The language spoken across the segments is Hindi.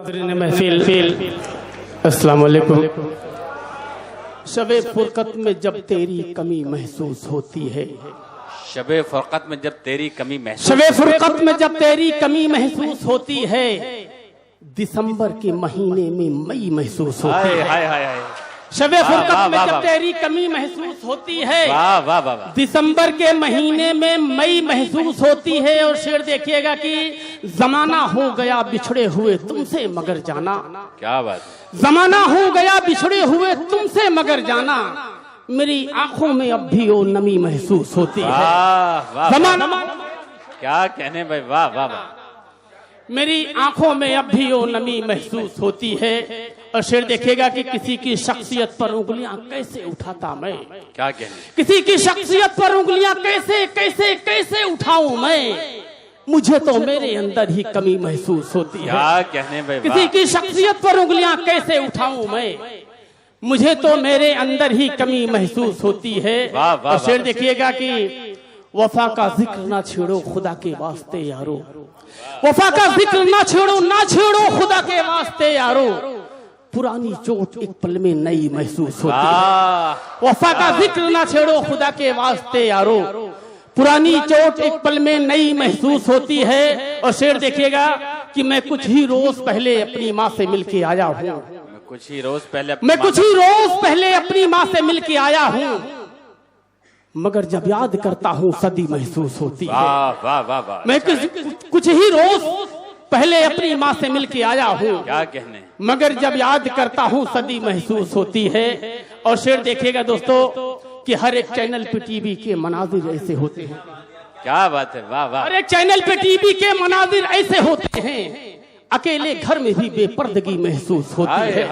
महफिल अस्सलाम वालेकुम। शबे फुरकत में जब तेरी कमी महसूस होती है, शबे फुरकत में जब तेरी कमी महसूस शबे फुरकत में जब तेरी कमी महसूस होती है, दिसंबर के महीने में मई महसूस होती है। हाय हाय हाय। शबे फुरकत में जब तेरी कमी महसूस होती है, वाह वाह वाह वाह। दिसंबर के महीने में मई महसूस होती है। और शेर देखिएगा कि जमाना हो गया बिछड़े हुए तुमसे मगर जाना, क्या बात है। जमाना हो गया बिछड़े हुए तुमसे मगर जाना, मेरी आंखों में अब भी वो नमी महसूस होती है। वाह वाह, जमाना क्या कहने भाई, वाह वाह वाह। मेरी आंखों में अब भी वो नमी महसूस होती है। और शेर देखेगा कि किसी की शख्सियत पर उंगलियां कैसे उठाता मैं, क्या कहने, किसी की शख्सियत पर उंगलियां कैसे कैसे कैसे उठाऊं मैं, मुझे तो मेरे अंदर ही कमी महसूस होती है। क्या कहने भाई, किसी की शख्सियत पर उंगलियां कैसे उठाऊं मैं, मुझे तो मेरे अंदर ही कमी महसूस होती है। और शेर देखिएगा कि वफा का जिक्र ना छेड़ो खुदा के वास्ते यारो, वफा का जिक्र ना छेड़ो खुदा के वास्ते यारो, पुरानी चोट एक पल में नई महसूस होती है। वफा का जिक्र ना छेड़ो खुदा के वास्ते यारो, पुरानी चोट एक पल में नई महसूस होती है। और शेर देखिएगा कि मैं कुछ ही रोज पहले अपनी माँ से मिलके आया हूँ, कुछ ही रोज पहले अपनी माँ से मिलके आया हूँ, मगर जब याद करता हूँ सदी महसूस होती है। वाह वाह वाह। मैं कुछ ही रोज पहले अपनी माँ से मिलके आया हूँ, क्या कहने, मगर जब याद करता हूँ सदी महसूस होती है। और शेर देखिएगा दोस्तों कि हर एक चैनल पे टीवी के मनाजिर ऐसे होते हैं। क्या बात है, वाह वाह। हर एक चैनल पे टीवी के मनाजिर ऐसे होते हैं, अकेले घर में भी बेपर्दगी महसूस होती है।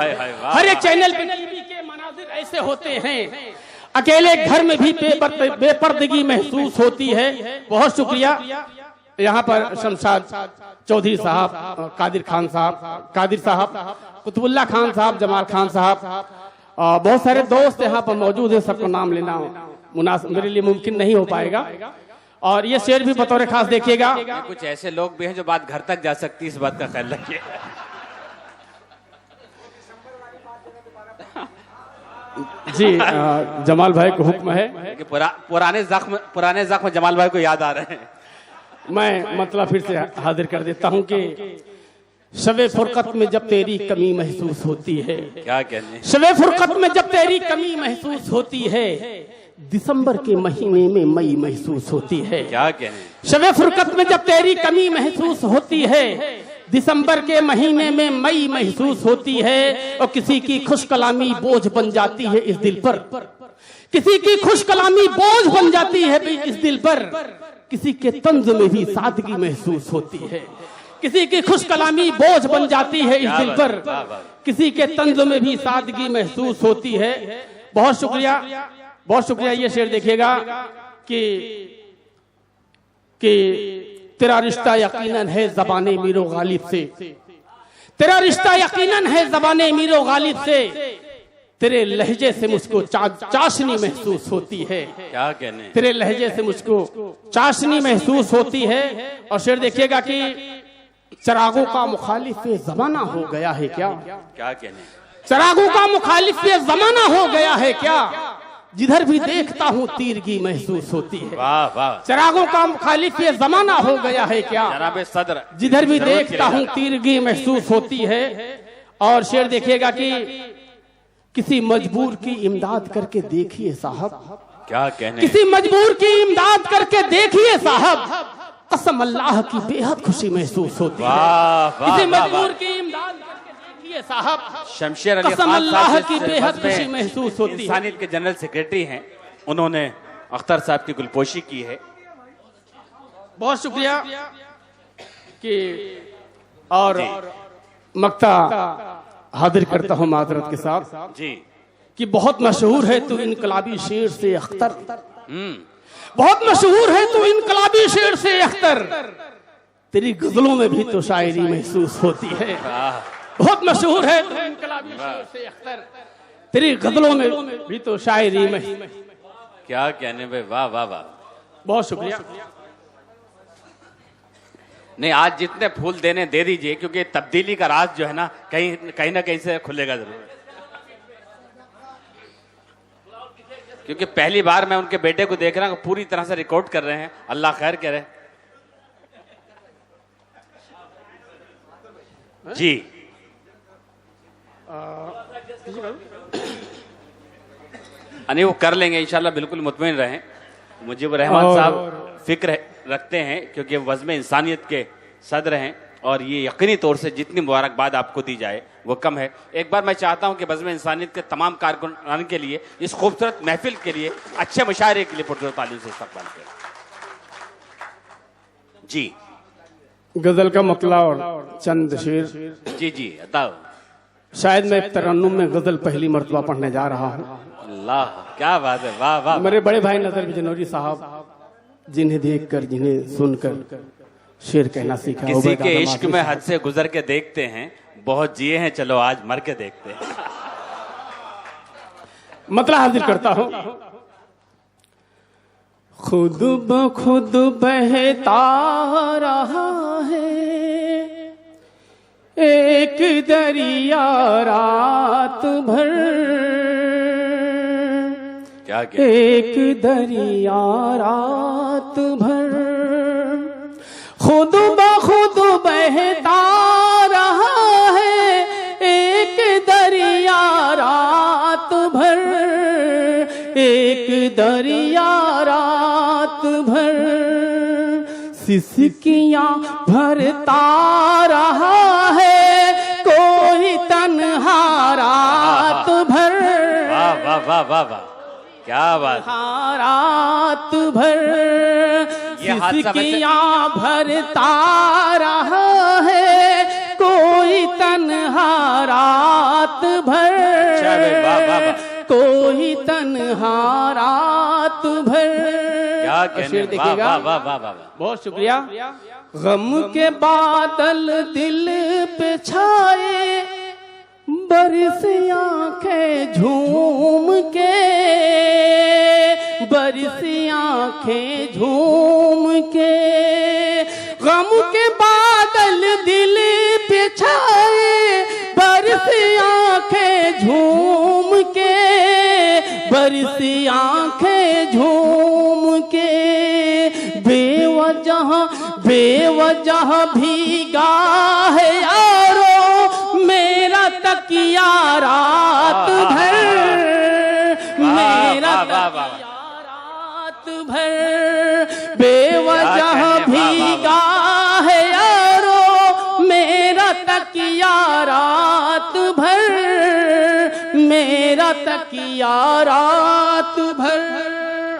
हर एक चैनल पे टीवी के मनाजिर ऐसे होते हैं, अकेले घर में भी बेपर्दगी महसूस होती है। बहुत शुक्रिया। यहाँ पर शमशाद चौधरी साहब, कादिर साहब, कुतुबुल्लाह खान साहब, जमाल खान साहब, बहुत सारे दोस्त यहाँ पर मौजूद है। सबको नाम लेना मेरे लिए मुमकिन नहीं हो पाएगा। और ये शेर भी बतौर खास देखिएगा। कुछ ऐसे लोग भी हैं जो बात घर तक जा सकती है, इस बात का ख्याल रखिए। जी जमाल भाई को हुक्म है कि पुराने जख्म जमाल भाई को याद आ रहे हैं। मैं मतलब फिर से हाजिर कर देता हूँ कि शबे फुरकत में जब तेरी कमी महसूस होती है, क्या कहने, शबे फुरकत में जब तेरी कमी महसूस होती है, दिसंबर के महीने में मई महसूस होती है। क्या कहने, शबे फुरकत में जब तेरी कमी महसूस होती है, दिसंबर के महीने में मई महसूस होती है। और किसी की खुश कलामी बोझ बन जाती है इस दिल पर, किसी की खुश कलामी बोझ बन जाती है इस दिल पर, किसी के तंज में भी सादगी महसूस होती है, किसी की खुश कलामी बोझ बन जाती है इस दिल पर, किसी के तंज में भी सादगी महसूस होती है। बहुत शुक्रिया, बहुत शुक्रिया। ये शेर देखिएगा कि तेरा रिश्ता यकीनन है ज़बाने मीरो गालिब से, तेरा रिश्ता यकीनन है ज़बाने मीरो गालिब से, तेरे लहजे से मुझको चाशनी महसूस होती है। क्या कहने, तेरे लहजे से मुझको चाशनी महसूस होती है। और शेर देखिएगा कि चरागों का मुखालिफ ये जमाना हो गया है क्या, क्या कहने, चरागों का मुखालिफ ये जमाना हो गया है क्या, जिधर भी देखता हूँ तीरगी महसूस होती है। वाह वाह। चरागों का मुखालिफ ये जमाना हो गया है क्या, जनाब सदर, जिधर भी देखता हूँ तीरगी महसूस होती है। और शेर देखिएगा कि किसी मजबूर की इमदाद करके देखिए साहब, क्या कहने, किसी मजबूर की इमदाद करके देखिए साहब, कसम अल्लाह की बेहद खुशी महसूस होती है। किसी मजबूर की इमदाद करके देखिए साहब, शमशेर अली कसम अल्लाह की बेहद खुशी महसूस होती है। इंसानियत के जनरल सेक्रेटरी हैं, उन्होंने अख्तर साहब की गुलपोशी की है। बहुत शुक्रिया। कि और मक्ता हाजिर करता हूँ माजरत के साथ जी कि बहुत मशहूर है तू इनकलाबी शेर से अख्तर, बहुत मशहूर है तू इनकलाबी शेर से अख्तर, तेरी गजलों में भी तो शायरी महसूस होती है। बहुत मशहूर है तू इनकलाबी शेर से अख्तर, तेरी गजलों में भी तो शायरी में। क्या कहने भाई, वाह वाह वाह। बहुत शुक्रिया। नहीं, आज जितने फूल देने दे दीजिए, क्योंकि तब्दीली का राज जो है ना कहीं ना कहीं से खुलेगा जरूर। क्योंकि पहली बार मैं उनके बेटे को देख रहा हूँ, पूरी तरह से रिकॉर्ड कर रहे हैं। अल्लाह खैर करे जी। नहीं, वो कर लेंगे इंशाल्लाह, बिल्कुल मुतमईन रहें। मुजीब रहमान साहब फिक्र रखते हैं, क्योंकि वज़्म इंसानियत के सदर हैं, और ये यकीनी तौर से जितनी मुबारकबाद आपको दी जाए वो कम है। एक बार मैं चाहता हूं कि वज़्म इंसानियत के तमाम कारकुनान के लिए, इस खूबसूरत महफिल के लिए, अच्छे मुशायरे के लिए पुरजोर तालीम से इस्तकबाल करें जी। गजल का मतला और चंद शेर। जी जी बताओ। शायद मैं तरन्नुम में गजल पहली मर्तबा पढ़ने जा रहा हूँ। अल्लाह, क्या बात है, वाह वाह। मेरे बड़े भाई नजर बिजनौरी साहब, जिन्हें देखकर, जिन्हें सुनकर शेर कहना सीखा। किसी के इश्क में हद से गुजर के देखते हैं, बहुत जिए हैं, चलो आज मर के देखते हैं। मतलब हाजिर करता हूँ। खुद ब खुद बहता रहा है एक दरिया रात भर, क्या क्या? एक दरिया रात भर, खुद ब खुद बहता रहा है एक दरिया रात भर, एक दरिया रात भर, सिसकियां भरता रहा है कोई तन्हा रात भर। वाह वाह वाह वाह वाह, क्या बात। रात भर सिसकियां भरता रहा है कोई तन्हा रात भर, कोई तन्हा रात भर। क्या कहने, देखिएगा। वाह वाह वाह, बहुत शुक्रिया। गम के बादल दिल पे छाए, बरस आंखें झूम के, बरस आंखें झूम के, गम के बादल दिल पे छाए, बरस आंखें झूम के, बरस आंखें झूम के, बेवजह भीगा है यारो मेरा तकिया रात भर, मेरा तकिया रात भर, बेवजह भीगा है यारो मेरा तकिया रात भर, मेरा तकिया रात भर।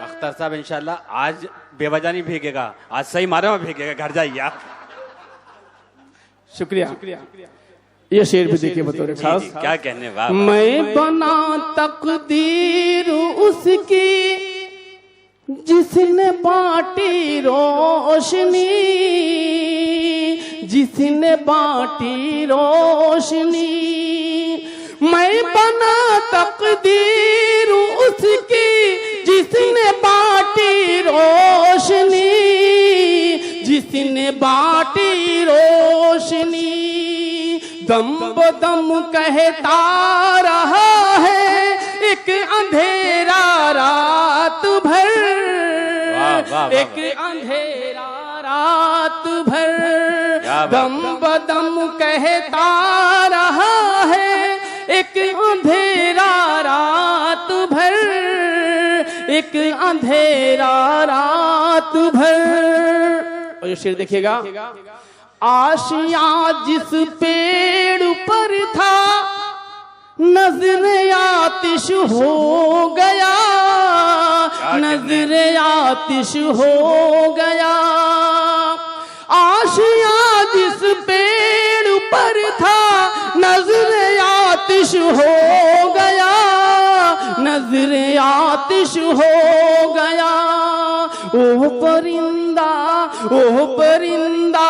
अख्तर साहब इंशाल्लाह आज बेवजह नहीं भीगेगा, आज सही मारे में भीगेगा, घर जाइए आप। शुक्रिया। ये शेर भी देखिए बतौर खास। क्या कहने, वाह। मैं बना तकदीर उसकी जिसने बांटी रोशनी, जिसने बांटी रोशनी, मैं बना तकदीर उसकी जिसने बांटी रोशनी, जिसने बांटी रोशनी, दम बदम कहता रहा है एक अंधेरा रात भर, एक अंधेरा रात भर, दम बदम कहता रहा है एक अंधेरा रात भर, एक अंधेरा रात भर। और ये शेर देखिएगा। आशिया जिस पेड़ पर था नजर आतिश हो गया, नजर आतिश हो गया, आशिया जिस पेड़ पर था नजर आतिश हो गया, नजर आतिश हो गया। ओह परिंदा, ओह परिंदा,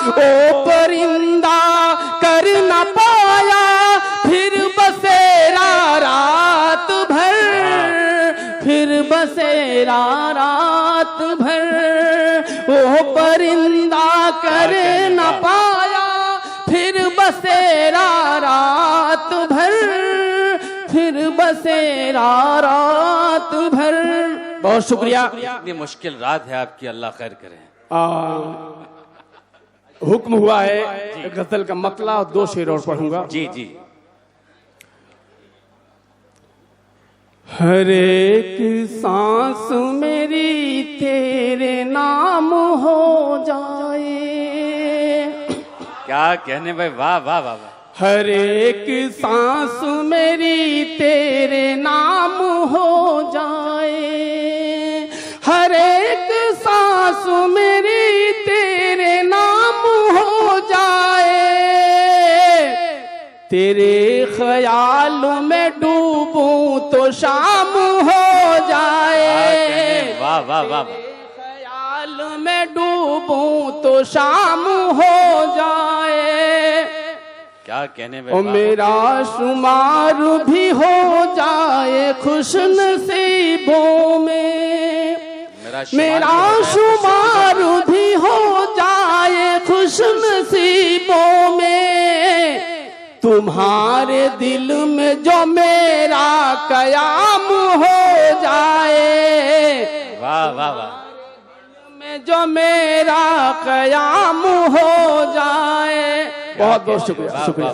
ओ परिंदा कर न पाया फिर बसेरा रात भर, फिर बसेरा रात भर, ओह परिंदा कर न पाया, फिर बसेरा रात भर, फिर बसेरा रात भर। बहुत शुक्रिया। इतनी मुश्किल रात है आपकी, अल्लाह खैर करे। हुक्म हुआ है गजल का मतला और 2 शेर और पढ़ूंगा। जी जी। हर एक सांस मेरी तेरे नाम हो जाए। क्या कहने भाई, वाह वाह वाह वाह। हर एक सांस मेरी तेरे नाम हो जाए, हर एक सांस मेरी तेरे नाम हो जाए। तेरे ख्याल में डूबूं तो शाम हो जाए। वाह वाह वाह। ख्याल में डूबूं तो शाम हो जाए। क्या कहने में, ओ मेरा शुमार भी हो जाए खुश नसीबों में, मेरा शुमार भी हो जाए खुश नसीबों में। तुम्हारे दिल में जो मेरा कयाम हो जाए। वाह वाह वाह। में जो मेरा कयाम हो जाए। बहुत बहुत शुक्रिया, शुक्रिया।